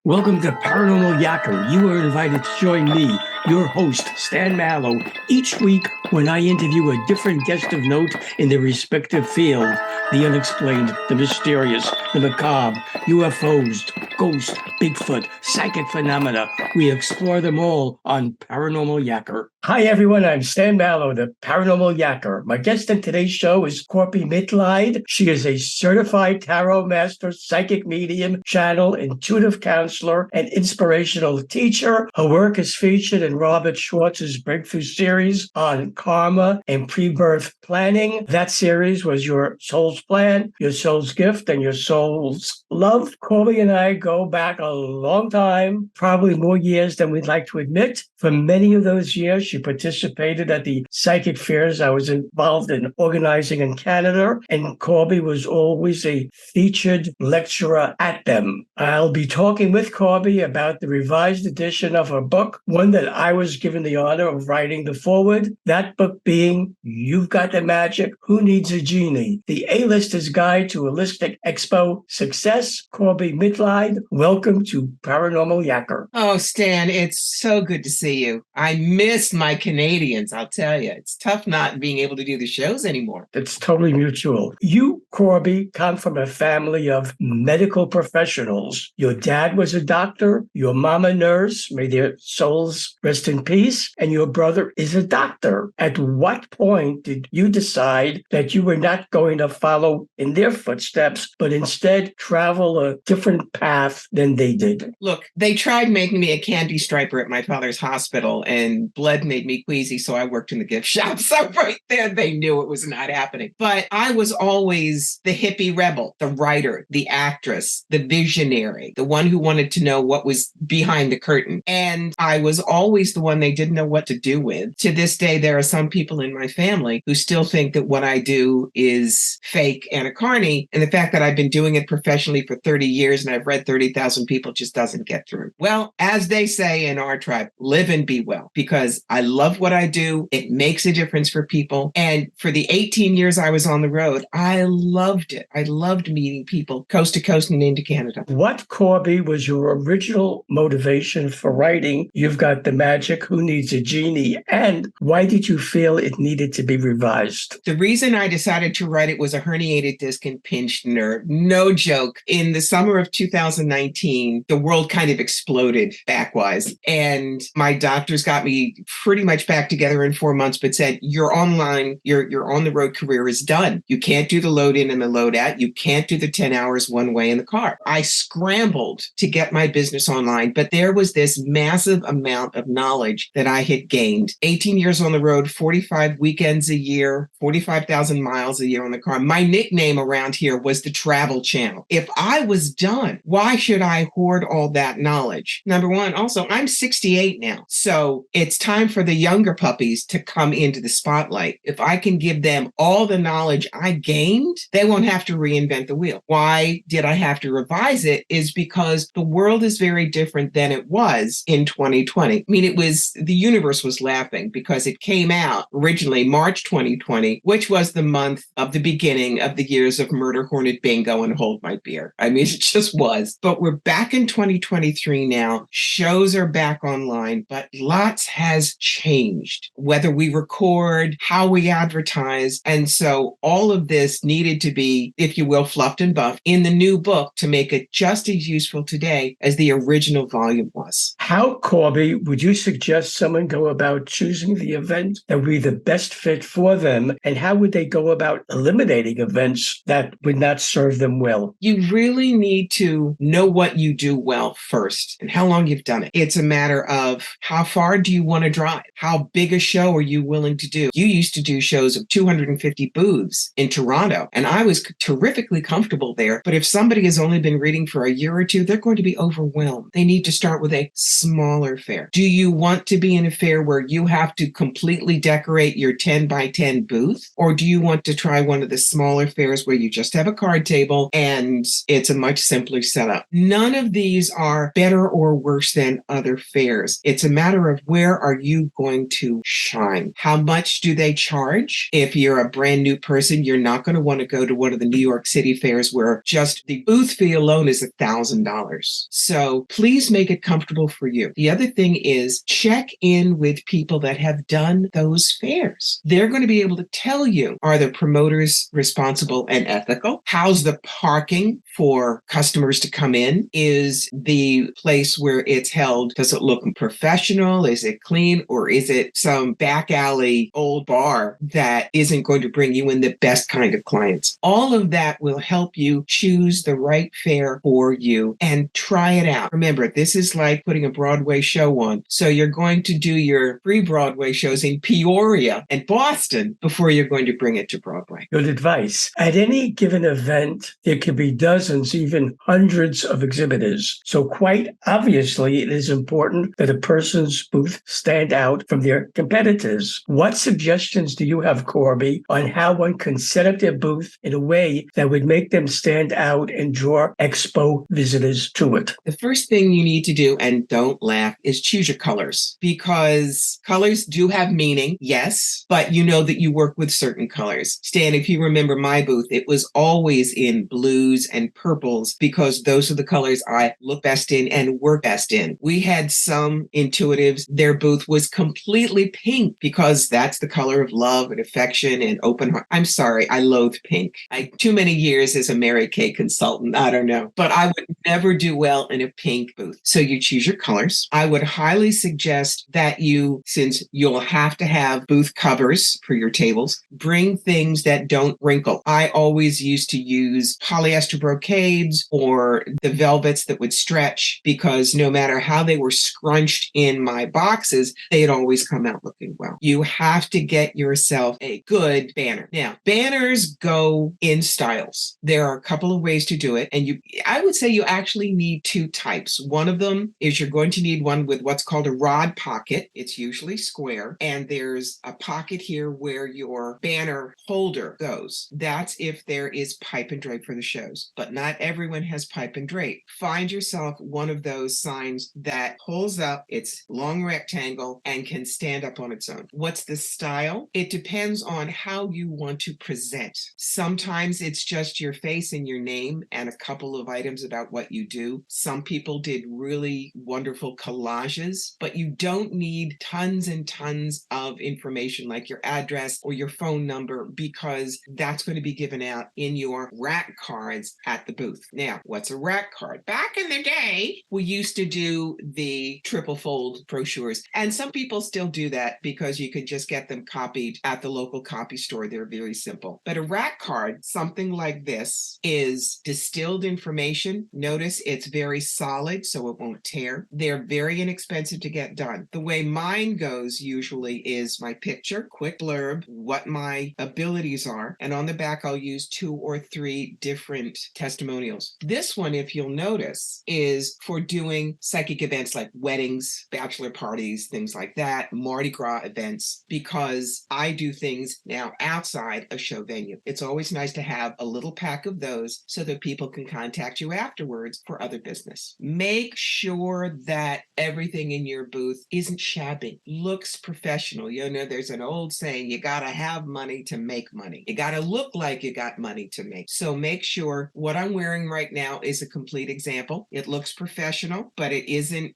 Welcome to Paranormal Yacker. You are invited to join me, your host, Stan Mallow, each week when I interview a different guest of note in their respective field. The unexplained, the mysterious, the macabre, UFOs, ghosts, Bigfoot, psychic phenomena. We explore them all on Paranormal Yacker. Hi, everyone. I'm Stan Mallow, the Paranormal Yacker. My guest in today's show is Corbie Mitlied. She is a certified tarot master, psychic medium, channel, intuitive counselor, and inspirational teacher. Her work is featured in Robert Schwartz's breakthrough series on karma and pre-birth planning. That series was Your Soul's Plan, Your Soul's Gift, and Your Soul's Love. Corbie and I go back a long time, probably more years than we'd like to admit. For many of those years, she participated at the psychic fairs I was involved in organizing in Canada, and Corbie was always a featured lecturer at them. I'll be talking with Corbie about the revised edition of her book, one that I was given the honor of writing the foreword, that book being You've Got the Magic, Who Needs a Genie? The A-Lister's Guide to Holistic Expo Success. Corbie Mitlied, welcome to Paranormal Yacker. Oh, Stan, it's so good to see you. I miss my Canadians, I'll tell you. It's tough not being able to do the shows anymore. It's totally mutual. You, Corbie, come from a family of medical professionals. Your dad was a doctor, your mom a nurse, may their souls rest in peace, and your brother is a doctor. At what point did you decide that you were not going to follow in their footsteps, but instead travel a different path than they did? Look, they tried making me a candy striper at my father's hospital, and blood made me queasy, so I worked in the gift shop. So right there, they knew it was not happening. But I was always the hippie rebel, the writer, the actress, the visionary, the one who wanted to know what was behind the curtain. And I was always the one they didn't know what to do with. To this day, there are some people in my family who still think that what I do is fake and a carny. And the fact that I've been doing it professionally for 30 years and I've read 30,000 people just doesn't get through. Well, as they say in our tribe, live and be well, because I love what I do. It makes a difference for people. And for the 18 years I was on the road, I loved it. I loved meeting people coast to coast and into Canada. What, Corbie, was your original motivation for writing You've Got the Magic, Who Needs a Genie? And why did you feel it needed to be revised? The reason I decided to write it was a herniated disc and pinched nerve. No joke. In the summer of 2019, the world kind of exploded backwise. And my doctors got me pretty much back together in 4 months, but said, your online, your on the road career is done. You can't do the load in and the load out. You can't do the 10 hours one way in the car. I scrambled to get my business online, but there was this massive amount of knowledge that I had gained. 18 years on the road, 45 weekends a year, 45,000 miles a year on the car. My nickname around here was the Travel Channel. If I was done, why should I hoard all that knowledge? Number one, also, I'm 68 now, so it's time for the younger puppies to come into the spotlight. If I can give them all the knowledge I gained, they won't have to reinvent the wheel. Why did I have to revise it? Is because the world is very different than it was in 2020. I mean, the universe was laughing because it came out originally March 2020, which was the month of the beginning of the years of Murder Hornet Bingo and Hold My Beer. I mean, it just was. But we're back in 2023 now. Shows are back online, but lots has changed. Whether we record, how we advertise. And so all of this needed to be, if you will, fluffed and buffed in the new book to make it just as useful today as the original volume was. How, Corbie, would you suggest someone go about choosing the event that would be the best fit for them? And how would they go about eliminating events that would not serve them well? You really need to know what you do well first and how long you've done it. It's a matter of how far do you want to drive? How big a show are you willing to do? You used to do shows of 250 booths in Toronto, and I was terrifically comfortable there. But if somebody has only been reading for a year or two, they're going to be overwhelmed. They need to start with a smaller fair. Do you want to be in a fair where you have to completely decorate your 10 by 10 booth? Or do you want to try one of the smaller fairs where you just have a card table and it's a much simpler setup? None of these are better or worse than other fairs. It's a matter of where are you going to shine? How much do they charge? If you're a brand new person, you're not going to want to go to one of the New York City fairs where just the booth fee alone is $1,000. So please make it comfortable for you. The other thing is check in with people that have done those fairs. They're going to be able to tell you, are the promoters responsible and ethical? How's the parking for customers to come in? Is the place where it's held, does it look professional? Is it clean? Or is it some back alley old bar that isn't going to bring you in the best kind of clients? All of that will help you choose the right fair for you and try it out. Remember, this is like putting a Broadway show on. So you're going to do your free Broadway shows in Peoria and Boston before you're going to bring it to Broadway. Good advice. At any given event, there could be dozens, even hundreds of exhibitors. So quite obviously, it is important that a person's booth stand out from their competitors. What suggestions do you have, Corbie, on how one can set up their booth in a way that would make them stand out and draw expo visitors to it? The first thing you need to do, and don't laugh, is choose your colors, because colors do have meaning, yes, but you know that you work with certain colors. Stan, if you remember my booth, it was always in blues and purples because those are the colors I look best in and work best in. We had some intuitives, their booth was completely pink because that's the color of love and affection and open heart. I'm sorry, I loathe pink. Too many years as a Mary Kay consultant, I don't know, but I would never do well in a pink booth. So you choose your colors. I would highly suggest that you, since you'll have to have booth covers for your tables, bring things that don't wrinkle. I always used to use polyester brocades or the velvets that would stretch, because no matter how they were scrunched in my boxes, they'd always come out looking well. You have to get yourself a good banner. Now, banners go in styles. There are a couple of ways to do it, and I would say you actually need two types. One of them is you're going to need one with what's called a rod pocket. It's usually square, and there's a pocket here where your banner holder goes. That's if there is pipe and drape for the shows, but not everyone has pipe and drape. Find yourself one of those signs that pulls up, it's long rectangle and can stand up on its own. What's the style? It depends on how you want to present. Sometimes it's just your face and your name and a couple of items about what you do. Some people did really wonderful collages, but you don't need tons and tons of information like your address or your phone number, because that's going to be given out in your rack cards at the booth. Now, what's a rack card? Back in the day, we used to do the triple fold brochures, and some people still do that because you can just get them copied at the local copy store. They're very simple. But a rack card, something like this, is distilled information. Notice it's very solid, so it won't tear. They're very inexpensive to get done. The way mine goes usually is my picture, quick blurb, what my abilities are, and on the back I'll use 2 or 3 different testimonials. This one, if you'll notice, is for doing psychic events like weddings, bachelor parties, things like that, Mardi Gras events, because I do things now outside a show venue. It's always nice to have a little pack of those so that people can contact you afterwards for other business. Make sure that everything in your booth isn't shabby, looks professional. You know, there's an old saying, you gotta have money to make money. You gotta look like you got money to make. So make sure what I'm wearing right now is a complete example. It looks professional, but it isn't,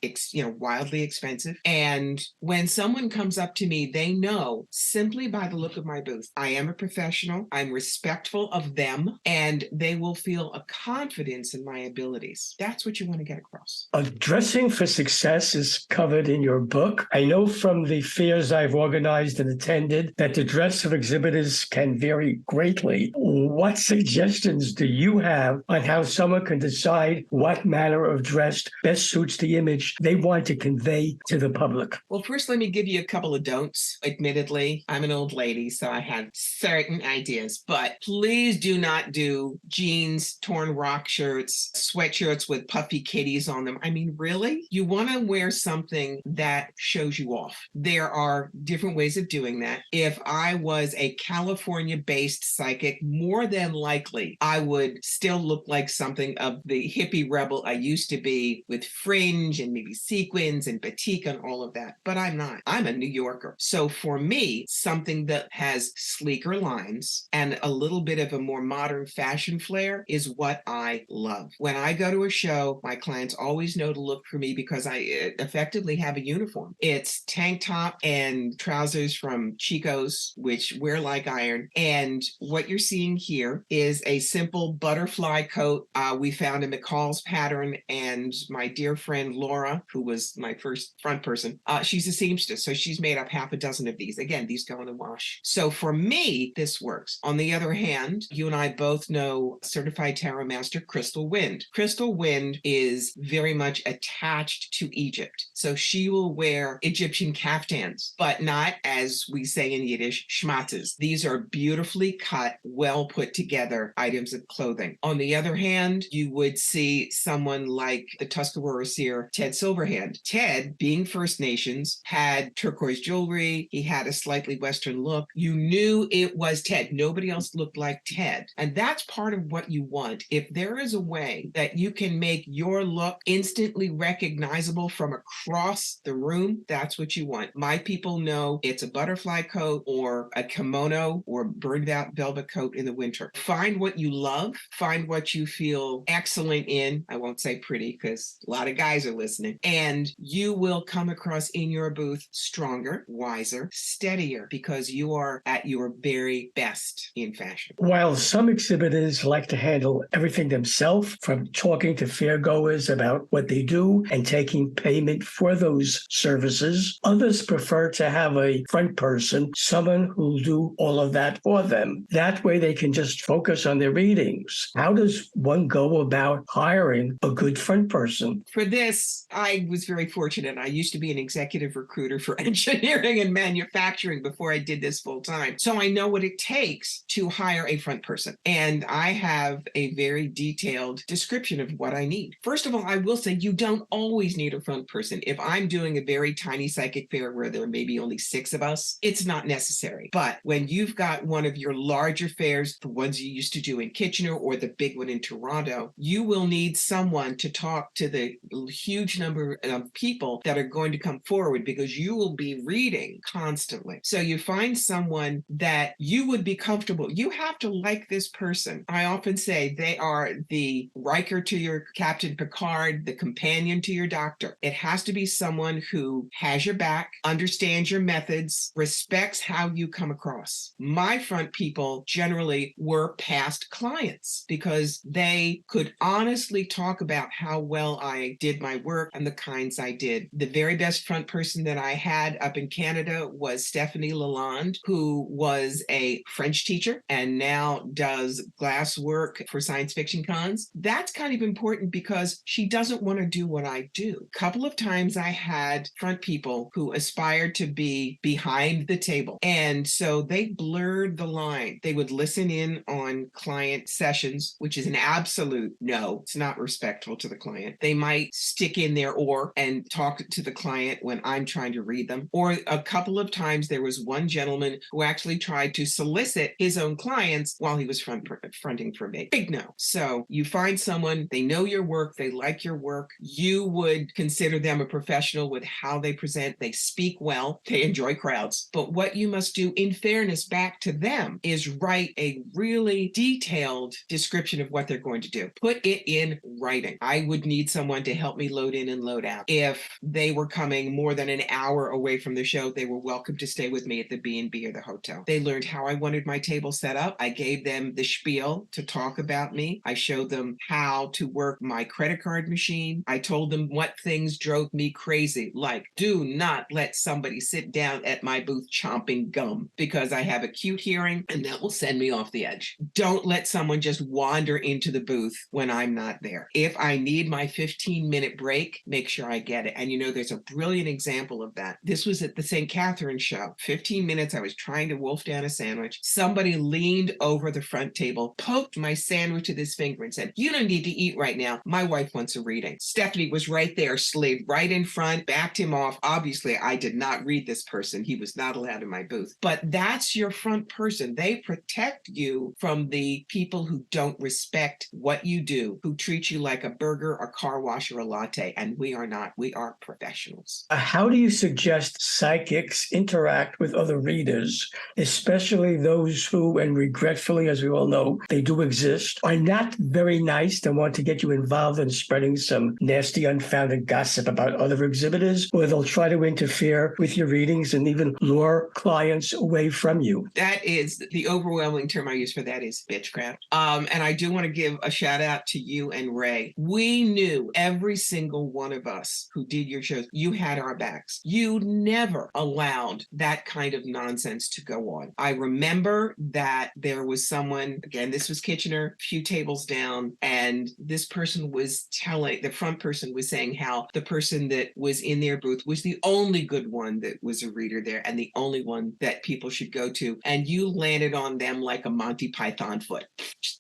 wildly expensive. And when someone comes up to me, they know simply by the look of my booth, I am a professional, I'm respectful of them, and they will feel a confidence in my abilities. That's what you want to get across. Dressing for success is covered in your book. I know from the fairs I've organized and attended that the dress of exhibitors can vary greatly. What suggestions do you have on how someone can decide what manner of dress best suits the image they want to convey to the public? Well, first, let me give you a couple of don'ts. Admittedly, I'm an old lady, so I have certain ideas, but please do not do jeans, torn rock shirts, sweatshirts with puffy kitties on them. I mean, really? You want to wear something that shows you off. There are different ways of doing that. If I was a California-based psychic, more than likely, I would still look like something of the hippie rebel I used to be, with fringe and maybe sequins and batik and all of that. But I'm not. I'm a New Yorker. So for me, something that has sleeker lines and a little little bit of a more modern fashion flair is what I love. When I go to a show, my clients always know to look for me because I effectively have a uniform. It's tank top and trousers from Chico's, which wear like iron. And what you're seeing here is a simple butterfly coat. We found a McCall's pattern, and my dear friend Laura, who was my first front person, she's a seamstress, so she's made up half a dozen of these. Again, these go in the wash. So for me, this works. On the other hand, you and I both know certified tarot master Crystal Wind. Crystal Wind is very much attached to Egypt. So she will wear Egyptian kaftans, but not, as we say in Yiddish, schmatzes. These are beautifully cut, well put together items of clothing. On the other hand, you would see someone like the Tuscarora seer Ted Silverhand. Ted, being First Nations, had turquoise jewelry. He had a slightly Western look. You knew it was Ted. Nobody else looked like Ted. And that's part of what you want. If there is a way that you can make your look instantly recognizable from across the room, that's what you want. My people know it's a butterfly coat or a kimono or burned out velvet coat in the winter. Find what you love. Find what you feel excellent in. I won't say pretty because a lot of guys are listening. And you will come across in your booth stronger, wiser, steadier, because you are at your very best in fashion. While some exhibitors like to handle everything themselves, from talking to fairgoers about what they do and taking payment for those services, others prefer to have a front person, someone who'll do all of that for them. That way they can just focus on their readings. How does one go about hiring a good front person? For this, I was very fortunate. I used to be an executive recruiter for engineering and manufacturing before I did this full time. So I know what it takes to hire a front person. And I have a very detailed description of what I need. First of all, I will say you don't always need a front person. If I'm doing a very tiny psychic fair where there may be only 6 of us, it's not necessary. But when you've got one of your larger fairs, the ones you used to do in Kitchener or the big one in Toronto, you will need someone to talk to the huge number of people that are going to come forward because you will be reading constantly. So you find someone that you would be comfortable. You have to like this person. I often say they are the Riker to your Captain Picard, the companion to your doctor. It has to be someone who has your back, understands your methods, respects how you come across. My front people generally were past clients because they could honestly talk about how well I did my work and the kinds I did. The very best front person that I had up in Canada was Stephanie Lalonde, who was a French teacher and now does glass work for science fiction cons. That's kind of important because she doesn't want to do what I do. A couple of times I had front people who aspired to be behind the table. And so they blurred the line. They would listen in on client sessions, which is an absolute no. It's not respectful to the client. They might stick in their oar and talk to the client when I'm trying to read them. Or a couple of times there was one gentleman who actually tried to solicit his own clients while he was fronting for me. Big no. So you find someone, they know your work, they like your work. You would consider them a professional with how they present. They speak well. They enjoy crowds. But what you must do, in fairness back to them, is write a really detailed description of what they're going to do. Put it in writing. I would need someone to help me load in and load out. If they were coming more than an hour away from the show, they were welcome to stay with me at the B&B or the hotel. They learned how I wanted my table set up. I gave them the spiel to talk about me. I showed them how to work my credit card machine. I told them what things drove me crazy, like do not let somebody sit down at my booth chomping gum because I have acute hearing and that will send me off the edge. Don't let someone just wander into the booth when I'm not there. If I need my 15-minute break, make sure I get it. And you know, there's a brilliant example of that. This was at the St. Catherine show. 15 minutes, I was trying to wolf down a sandwich. Somebody leaned over the front table, poked my sandwich with his finger and said, "You don't need to eat right now. My wife wants a reading." Stephanie was right there, slaved right in front, backed him off. Obviously, I did not read this person. He was not allowed in my booth. But that's your front person. They protect you from the people who don't respect what you do, who treat you like a burger, a car wash, or a latte. And we are not. We are professionals. How do you suggest psychics interact with other readers, especially those who, and regretfully, as we all know, they do exist, are not very nice and want to get you involved in spreading some nasty, unfounded gossip about other exhibitors, or they'll try to interfere with your readings and even lure clients away from you. That is the overwhelming term I use for that is bitchcraft. And I do want to give a shout out to you and Ray. We knew every single one of us who did your shows, you had our backs. You never allowed that kind of nonsense to go on. I remember that there was someone, again, this was Kitchener, a few tables down, and this person was telling, the front person was saying how the person that was in their booth was the only good one that was a reader there and the only one that people should go to. And you landed on them like a Monty Python foot.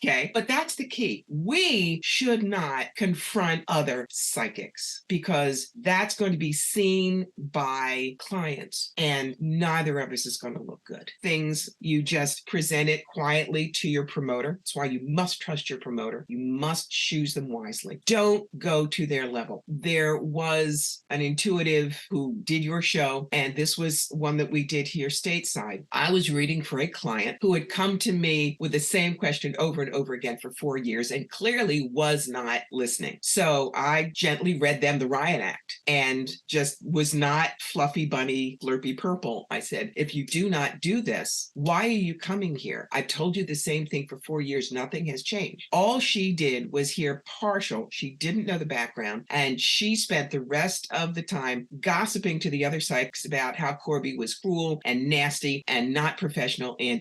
Okay. But that's the key. We should not confront other psychics because that's going to be seen by clients and neither of us is going to look good. Things you just present it quietly to your promoter. That's why you must trust your promoter. You must choose them wisely. Don't go to their level. There was an intuitive who did your show, and this was one that we did here stateside. I was reading for a client who had come to me with the same question over and over again for 4 years and clearly was not listening. So I gently read them the Riot Act and just was not fluffy bunny, flirty purple. I said, if you do not do this, why are you coming here? I've told you the same thing for 4 years. Nothing has changed. All she did was hear partial. She didn't know the background. And she spent the rest of the time gossiping to the other psychics about how Corbie was cruel and nasty and not professional and.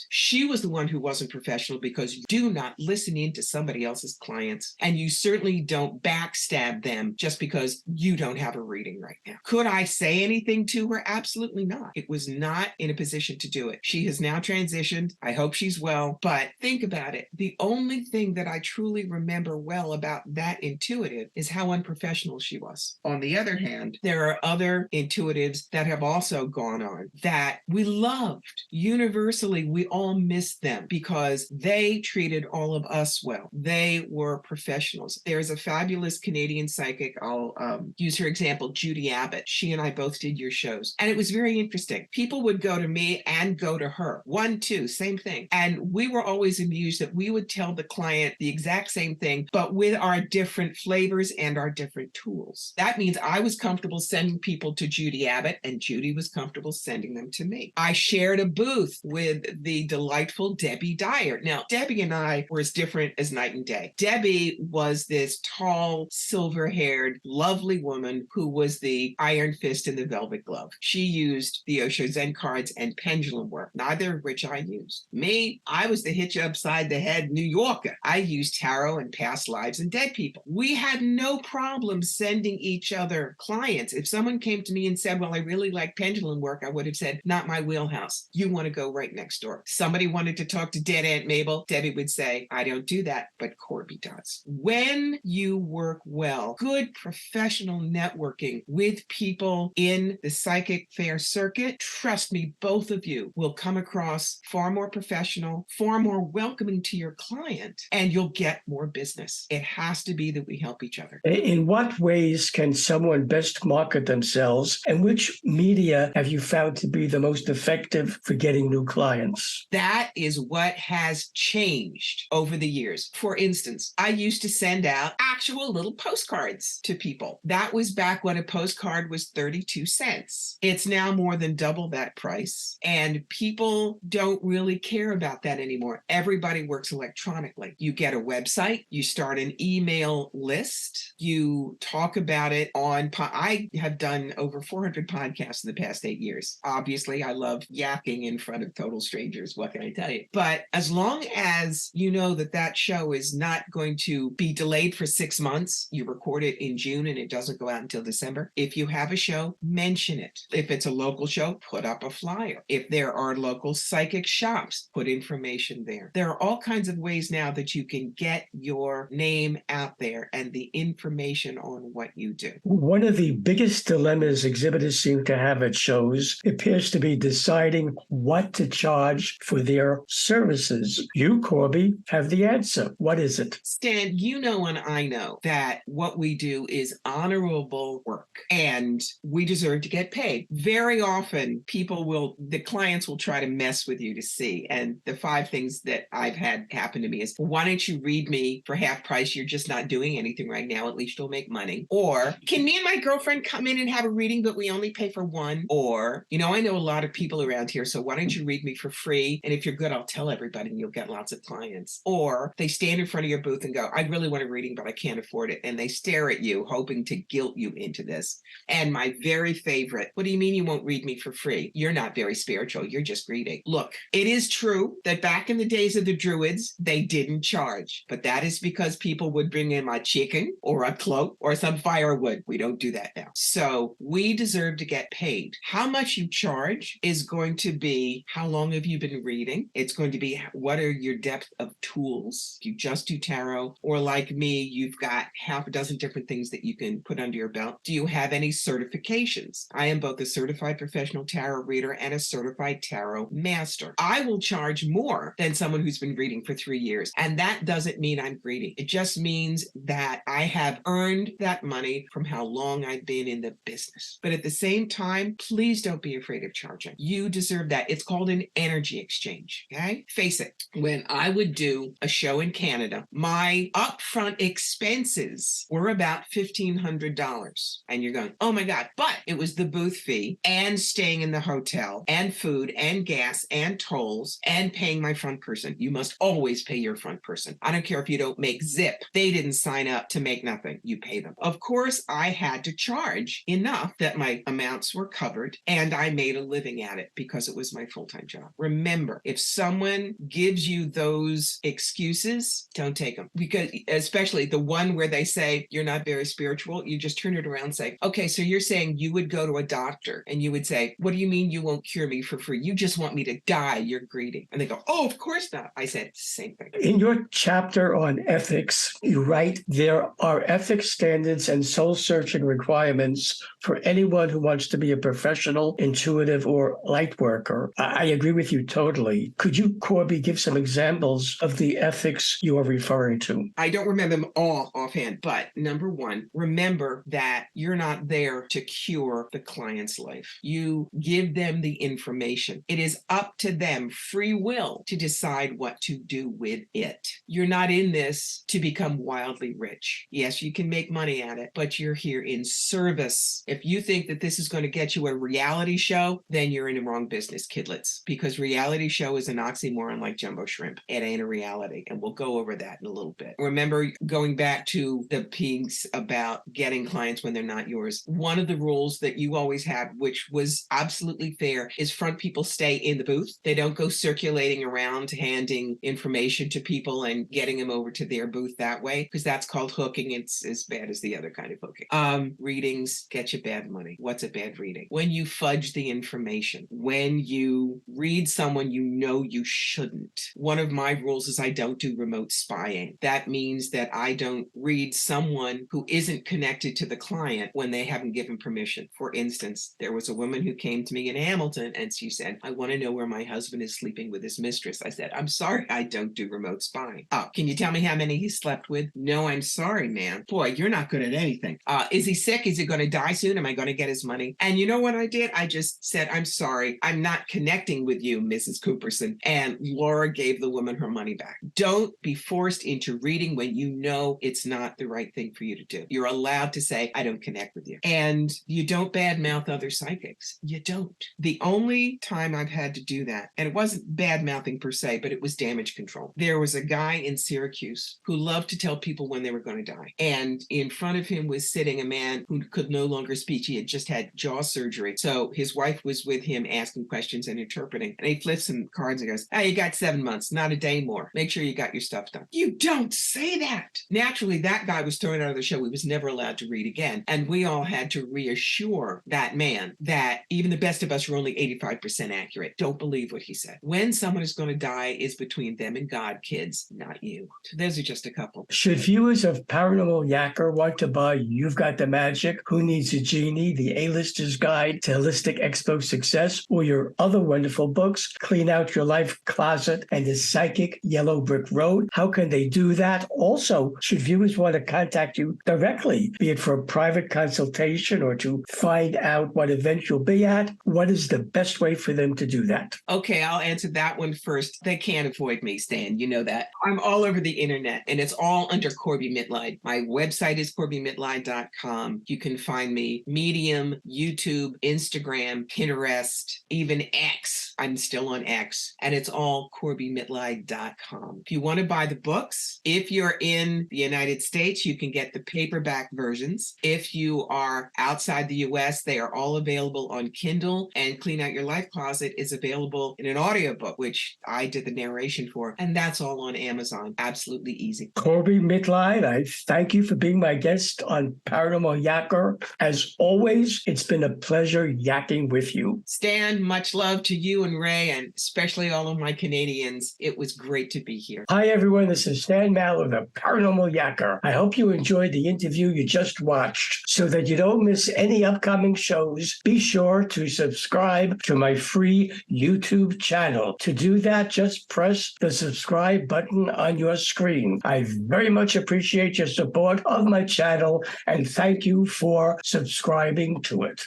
She was the one who wasn't professional because you do not listen in to somebody else's clients and you certainly don't backstab them just because you don't have a reading right now. Could I say anything to her? Absolutely not. It was not in a position to do it. She has now transitioned. I hope she's well, but think about it. The only thing that I truly remember well about that intuitive is how unprofessional she was. On the other hand, there are other intuitives that have also gone on that we loved. Universally, we all missed them because they treated all of us well. They were professionals. There's a fabulous Canadian psychic. I'll use her example, Judy Abbott. She and I both did your shows. And it was very interesting. People would go to me and go to her. 1, 2, same thing. And we were always amused that we would tell the client the exact same thing, but with our different flavors and our different tools. That means I was comfortable sending people to Judy Abbott and Judy was comfortable sending them to me. I shared a booth with the delightful Debbie Dyer. Now, Debbie and I were as different as night and day. Debbie was this tall, silver-haired, lovely woman who was the iron fist in the velvet glove. She used the Osho Zen cards and pendulum work, neither of which I used. Me, I was the hitch upside the head New Yorker. I used tarot and past lives and dead people. We had no problem sending each other clients. If someone came to me and said, well, I really like pendulum work, I would have said, not my wheelhouse. You want to go right next door. Somebody wanted to talk to dead Aunt Mabel. Debbie would say, I don't do that, but Corbie does. When you work well, good professional networking with people in the psychic fair circuit, trust me, both of you will come across far more professional, far more welcoming to your client, and you'll get more business. It has to be that we help each other. In what ways can someone best market themselves, and which media have you found to be the most effective for getting new clients? That is what has changed over the years. For instance, I used to send out actual little postcards to people. That was back when a postcard was 32 cents. It's now more than double that price. And people don't really care about that anymore. Everybody works electronically. You get a website, you start an email list, you talk about it on, I have done over 400 podcasts in the past 8 years. Obviously, I love yakking in front of total strangers. What can I tell you? But as long as you know that that show is not going to be delayed for 6 months, you record it in June and it doesn't go out until December. If you have a show, mention it. If it's a local show, put up a flyer. If there are local psychic shops, put information there. There are all kinds of ways now that you can get your name out there and the information on what you do. One of the biggest dilemmas exhibitors seem to have at shows appears to be deciding what to charge for their services. You, Corbie, have the answer. What is it? Stan, you know and I know that what we do is honorable work and we deserve to get paid. Very often the clients will try to mess with you to see see. And the 5 things that I've had happen to me is, why don't you read me for half price? You're just not doing anything right now. At least you'll make money. Or, can me and my girlfriend come in and have a reading, but we only pay for one? Or, I know a lot of people around here, so why don't you read me for free? And if you're good, I'll tell everybody and you'll get lots of clients. Or they stand in front of your booth and go, I really want a reading, but I can't afford it. And they stare at you, hoping to guilt you into this. And my very favorite, what do you mean you won't read me for free? You're not very spiritual. You're just greedy. Look, it is true that back in the days of the Druids, they didn't charge. But that is because people would bring in a chicken or a cloak or some firewood. We don't do that now. So we deserve to get paid. How much you charge is going to be how long have you been reading? It's going to be what are your depth of tools. If you just do tarot, or like me, you've got half a dozen different things that you can put under your belt. Do you have any certifications? I am both a certified professional tarot reader and a certified tarot master. I will charge more than someone who's been reading for 3 years. And that doesn't mean I'm greedy. It just means that I have earned that money from how long I've been in the business. But at the same time, please don't be afraid of charging. You deserve that. It's called an energy exchange. Okay? Face it. When I would do a show in Canada, my upfront expenses were about $1,500. And you're going, oh my God, but it was the booth fee and staying in the hotel and food and gas and tolls and paying my front person. You must always pay your front person. I don't care if you don't make zip. They didn't sign up to make nothing. You pay them. Of course, I had to charge enough that my amounts were covered and I made a living at it because it was my full-time job. Remember, if someone gives you those excuses, don't take them. Because especially the one where they say you're not very spiritual, you just turn it around and say, okay, so you're saying you would go to a doctor and you would say, what do you mean you won't cure me for free? You just want me to die. You're greedy. And they go, oh, of course not. I said, same thing. In your chapter on ethics, you write, there are ethics standards and soul-searching requirements for anyone who wants to be a professional, intuitive, or light worker. I agree with you totally. Could you, Corbie, give some examples of the ethics you are referring to? I don't remember them all offhand, but number one, remember that you're not there to cure the client's life. You give them the information. It is up to them, free will, to decide what to do with it. You're not in this to become wildly rich. Yes, you can make money at it, but you're here in service. If you think that this is going to get you a reality show, then you're in the wrong business, kidlets, because reality show is an oxymoron like jumbo shrimp. It ain't a reality, and we'll go over that in a little bit. Remember, going back to the piece about getting clients when they're not yours, one of the rules that you always had, which was absolutely fair, is front people stay in the booth. They don't go circulating around handing information to people and getting them over to their booth that way, because that's called hooking. It's as bad as the other kind of hooking. Readings get you bad money. What's a bad reading? When you fudge the information, when you read someone you know you shouldn't. One of my rules is I don't do remote spying. That means that I don't read someone who isn't connected to the client when they haven't given permission. For instance, there was a woman who came to me in Hamilton and she said, I want to know where my husband is sleeping with his mistress. I said, I'm sorry, I don't do remote spying. Oh, can you tell me how many he slept with? No, I'm sorry, man. Boy, you're not good at anything. Is he sick? Is he going to die soon? Am I going to get his money? And you know what I did? I just said, I'm sorry, I'm not connecting with you, Mrs. Cooperson. And Laura gave the woman her money back. Don't be forced into reading when you know it's not the right thing for you to do. You're allowed to say, I don't connect with you. And you don't badmouth other psychics. You don't. The only time I've had to do that, and it wasn't bad mouthing per se, but it was damage control. There was a guy in Syracuse who loved to tell people when they were going to die. And in front of him was sitting a man who could no longer speak. He had just had jaw surgery. So his wife was with him asking questions and interpreting. And he flips some cards and goes, you got 7 months, not a day more. Make sure you got your stuff done. You don't say that. Naturally, that guy was thrown out of the show. He was never allowed to read again. And we all had to reassure that man that even the best of us are only 85% accurate. Don't believe what he said. When someone is going to die is between them and God, kids, not you. So those are just a couple. Should viewers of Paranormal Yacker want to buy You've Got the Magic, Who Needs a Genie, The A-Lister's Guide to Holistic Expo Success, or your other wonderful books, Clean Out Your Life Closet and The Psychic Yellow Brick Road, how can they do that? Also, should viewers want to contact you directly, be it for a private consultation or to find out what event you'll be at, what is the best way for them to do that? Okay, I'll answer that one first. They can't avoid me, Stan. You know that. I'm all over the internet, and it's all under Corbie Mitlied. My website is corbiemitlied.com. You can find me Medium, YouTube, Instagram, Pinterest, even X. I'm still on X, and it's all corbiemitlied.com. If you want to buy the books, if you're in the United States, you can get the paperback versions. If you are outside the US, they are all available on Kindle, and Clean Out Your Life Closet is available in an audiobook, which I did the narration for, and that's all on Amazon. Absolutely easy. Corbie Mitlied, I thank you for being my guest on Paranormal Yacker. As always, it's been a pleasure yakking with you. Stan, much love to you and Ray, and especially all of my Canadians. It was great to be here. Hi, everyone. This is Stan Mallow, the Paranormal Yacker. I hope you enjoyed the interview you just watched. So that you don't miss any upcoming shows, be sure to subscribe to my free YouTube channel. To do that, just press the subscribe button on your screen. I very much appreciate your support of my channel, and thank you for subscribing to it.